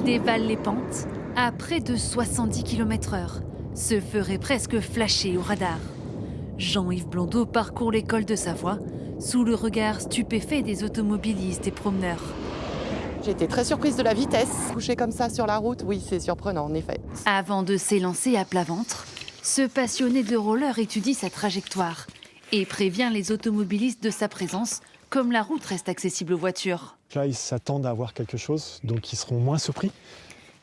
Il dévale les pentes à près de 70 km/h, se ferait presque flasher au radar. Jean-Yves Blondeau parcourt l'école de Savoie sous le regard stupéfait des automobilistes et promeneurs. J'étais très surprise de la vitesse. Coucher comme ça sur la route, oui, c'est surprenant en effet. Avant de s'élancer à plat ventre, ce passionné de roller étudie sa trajectoire et prévient les automobilistes de sa présence, comme la route reste accessible aux voitures. Là, ils s'attendent à voir quelque chose, donc ils seront moins surpris.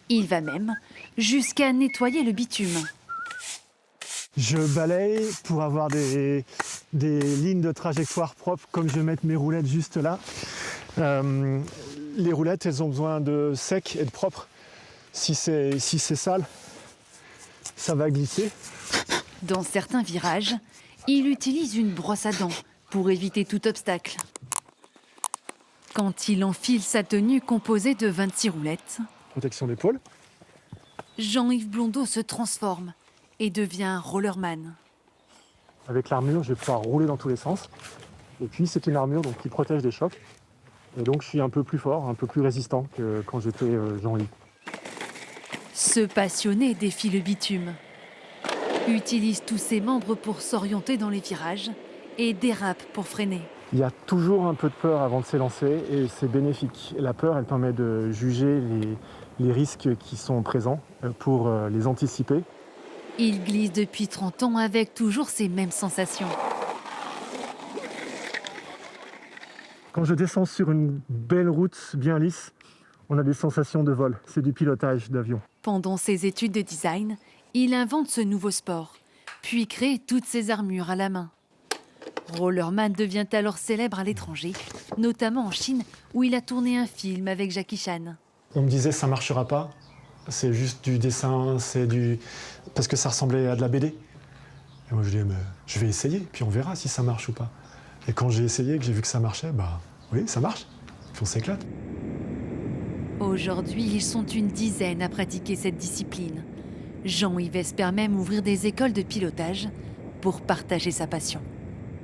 Il va même jusqu'à nettoyer le bitume. Je balaye pour avoir des lignes de trajectoire propres, comme je vais mettre mes roulettes juste là. Les roulettes, elles ont besoin de sec et de propre. Si c'est sale, ça va glisser. Dans certains virages, il utilise une brosse à dents pour éviter tout obstacle. Quand il enfile sa tenue composée de 26 roulettes, Protection d'épaule. Jean-Yves Blondeau se transforme et devient rollerman. Avec l'armure, je vais pouvoir rouler dans tous les sens. Et puis, c'est une armure donc, qui protège des chocs. Et donc, je suis un peu plus fort, un peu plus résistant que quand j'étais Jean-Yves. Ce passionné défie le bitume, utilise tous ses membres pour s'orienter dans les virages et dérape pour freiner. Il y a toujours un peu de peur avant de s'élancer et c'est bénéfique. La peur, elle permet de juger les risques qui sont présents pour les anticiper. Il glisse depuis 30 ans avec toujours ces mêmes sensations. Quand je descends sur une belle route bien lisse, on a des sensations de vol. C'est du pilotage d'avion. Pendant ses études de design, il invente ce nouveau sport, puis crée toutes ses armures à la main. Rollerman devient alors célèbre à l'étranger, notamment en Chine, où il a tourné un film avec Jackie Chan. On me disait ça marchera pas, c'est juste du dessin, parce que ça ressemblait à de la BD. Et moi je dis mais je vais essayer, puis on verra si ça marche ou pas. Et quand j'ai essayé, que j'ai vu que ça marchait, bah oui, ça marche, puis on s'éclate. Aujourd'hui, ils sont une dizaine à pratiquer cette discipline. Jean-Yves espère même ouvrir des écoles de pilotage pour partager sa passion.